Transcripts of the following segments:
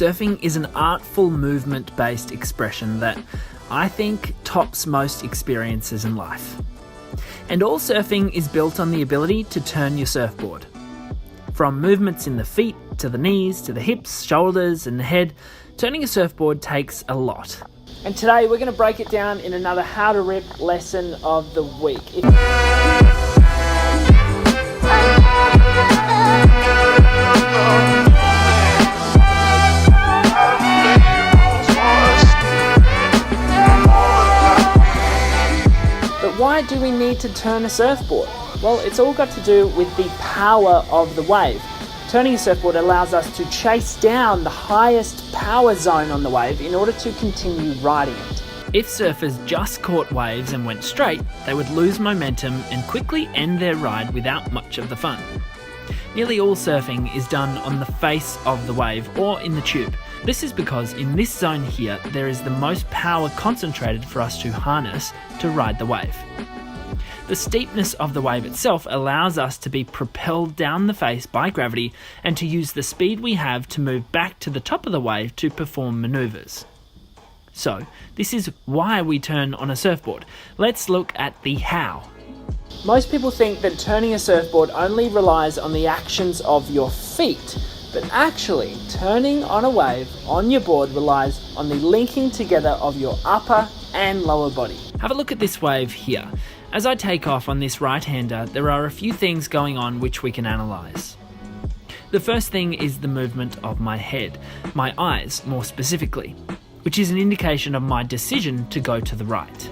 Surfing is an artful movement-based expression that I think tops most experiences in life. And all surfing is built on the ability to turn your surfboard. From movements in the feet, to the knees, to the hips, shoulders and the head, turning a surfboard takes a lot. And today we're going to break it down in another How to Rip lesson of the week. But why do we need to turn a surfboard? Well, it's all got to do with the power of the wave. Turning a surfboard allows us to chase down the highest power zone on the wave in order to continue riding it. If surfers just caught waves and went straight, they would lose momentum and quickly end their ride without much of the fun. Nearly all surfing is done on the face of the wave or in the tube. This is because in this zone here, there is the most power concentrated for us to harness to ride the wave. The steepness of the wave itself allows us to be propelled down the face by gravity and to use the speed we have to move back to the top of the wave to perform maneuvers. So, this is why we turn on a surfboard. Let's look at the how. Most people think that turning a surfboard only relies on the actions of your feet, but actually, turning on a wave on your board relies on the linking together of your upper and lower body. Have a look at this wave here. As I take off on this right-hander, there are a few things going on which we can analyse. The first thing is the movement of my head, my eyes more specifically, which is an indication of my decision to go to the right.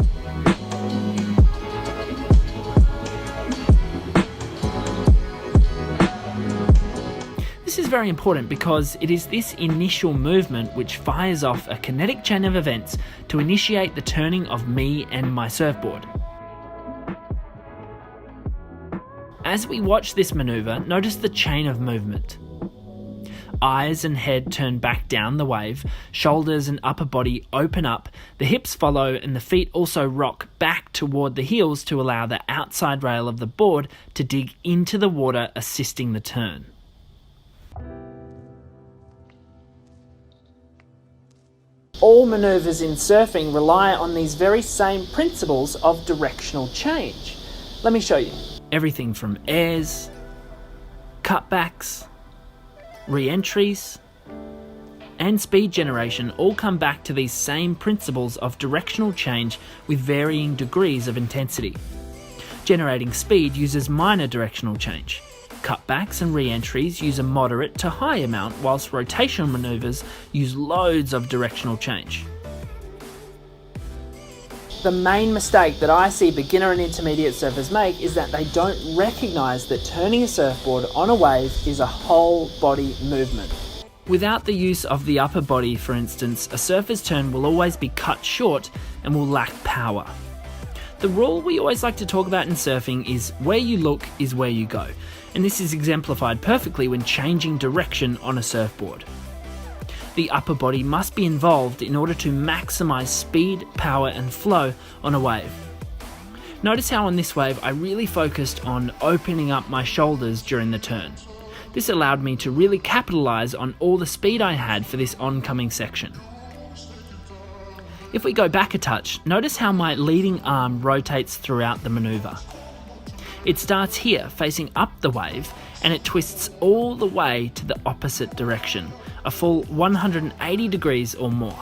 This is very important because it is this initial movement which fires off a kinetic chain of events to initiate the turning of me and my surfboard. As we watch this manoeuvre, notice the chain of movement. Eyes and head turn back down the wave, shoulders and upper body open up, the hips follow and the feet also rock back toward the heels to allow the outside rail of the board to dig into the water, assisting the turn. All manoeuvres in surfing rely on these very same principles of directional change. Let me show you. Everything from airs, cutbacks, re-entries, and speed generation all come back to these same principles of directional change with varying degrees of intensity. Generating speed uses minor directional change. Cutbacks and re-entries use a moderate to high amount, whilst rotational manoeuvres use loads of directional change. The main mistake that I see beginner and intermediate surfers make is that they don't recognise that turning a surfboard on a wave is a whole body movement. Without the use of the upper body, for instance, a surfer's turn will always be cut short and will lack power. The rule we always like to talk about in surfing is where you look is where you go, and this is exemplified perfectly when changing direction on a surfboard. The upper body must be involved in order to maximise speed, power and flow on a wave. Notice how on this wave I really focused on opening up my shoulders during the turn. This allowed me to really capitalise on all the speed I had for this oncoming section. If we go back a touch, notice how my leading arm rotates throughout the manoeuvre. It starts here, facing up the wave, and it twists all the way to the opposite direction, a full 180 degrees or more.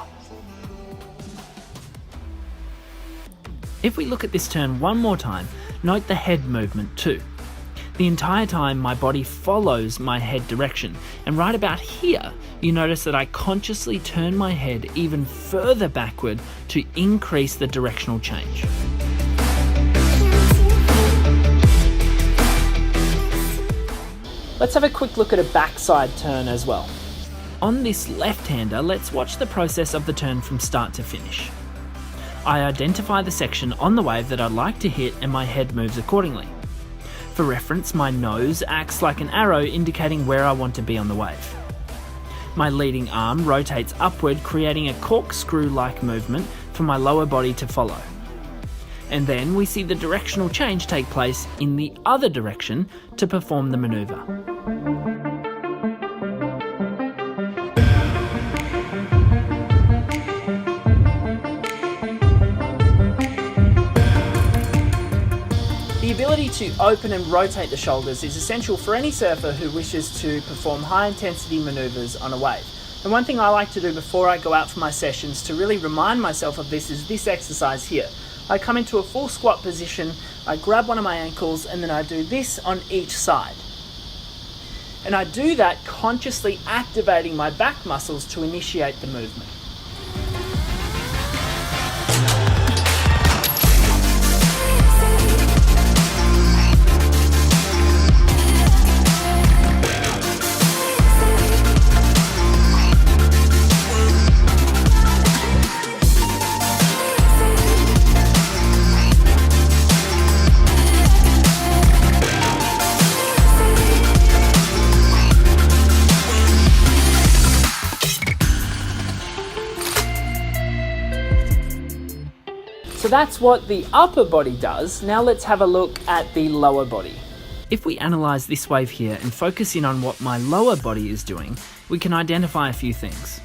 If we look at this turn one more time, note the head movement too. The entire time my body follows my head direction, and right about here you notice that I consciously turn my head even further backward to increase the directional change. Let's have a quick look at a backside turn as well. On this left-hander, let's watch the process of the turn from start to finish. I identify the section on the wave that I'd like to hit and my head moves accordingly. For reference, my nose acts like an arrow indicating where I want to be on the wave. My leading arm rotates upward, creating a corkscrew-like movement for my lower body to follow. And then we see the directional change take place in the other direction to perform the manoeuvre. to open and rotate the shoulders is essential for any surfer who wishes to perform high intensity maneuvers on a wave. And one thing I like to do before I go out for my sessions to really remind myself of this is this exercise here. I come into a full squat position, I grab one of my ankles, and then I do this on each side. And I do that consciously activating my back muscles to initiate the movement. So that's what the upper body does. Now let's have a look at the lower body. If we analyze this wave here and focus in on what my lower body is doing, we can identify a few things.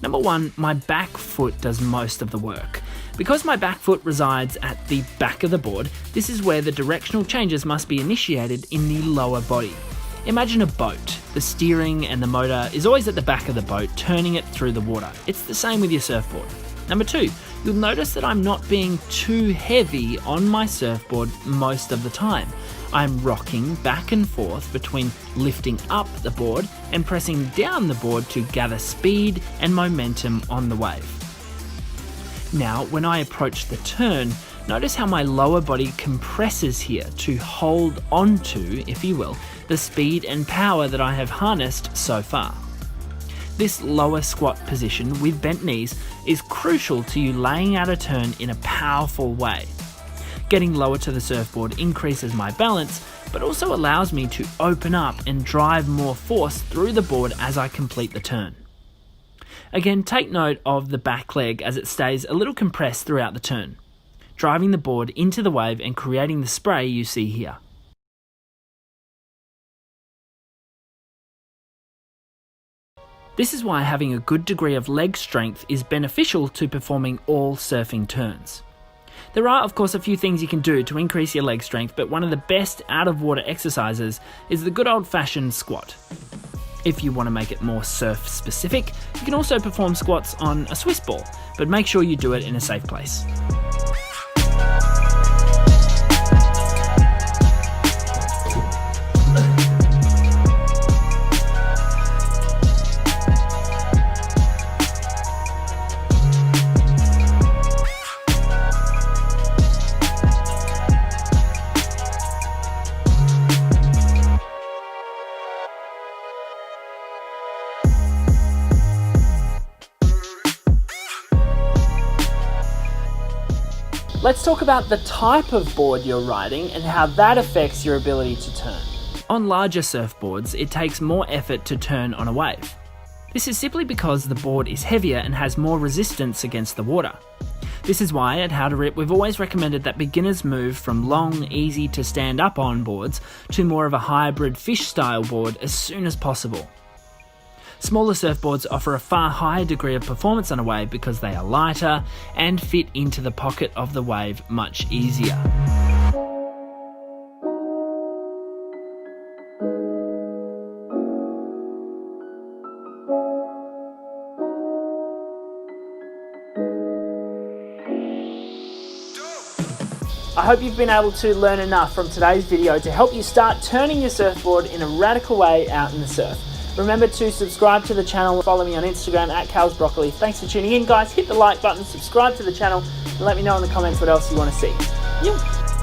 Number one, my back foot does most of the work. Because my back foot resides at the back of the board, this is where the directional changes must be initiated in the lower body. Imagine a boat. The steering and the motor is always at the back of the boat, turning it through the water. It's the same with your surfboard. Number two, you'll notice that I'm not being too heavy on my surfboard most of the time. I'm rocking back and forth between lifting up the board and pressing down the board to gather speed and momentum on the wave. Now, when I approach the turn, notice how my lower body compresses here to hold onto, if you will, the speed and power that I have harnessed so far. This lower squat position with bent knees is crucial to you laying out a turn in a powerful way. Getting lower to the surfboard increases my balance, but also allows me to open up and drive more force through the board as I complete the turn. Again, take note of the back leg as it stays a little compressed throughout the turn, driving the board into the wave and creating the spray you see here. This is why having a good degree of leg strength is beneficial to performing all surfing turns. There are, of course, a few things you can do to increase your leg strength, but one of the best out-of-water exercises is the good old-fashioned squat. If you want to make it more surf-specific, you can also perform squats on a Swiss ball, but make sure you do it in a safe place. Let's talk about the type of board you're riding and how that affects your ability to turn. On larger surfboards, it takes more effort to turn on a wave. This is simply because the board is heavier and has more resistance against the water. This is why at Ha우투립 we've always recommended that beginners move from long, easy to stand up on boards to more of a hybrid fish style board as soon as possible. Smaller surfboards offer a far higher degree of performance on a wave because they are lighter and fit into the pocket of the wave much easier. I hope you've been able to learn enough from today's video to help you start turning your surfboard in a radical way out in the surf. Remember to subscribe to the channel, follow me on Instagram at @CalsBroccoli. Thanks for tuning in, guys. Hit the like button, subscribe to the channel, and let me know in the comments what else you want to see.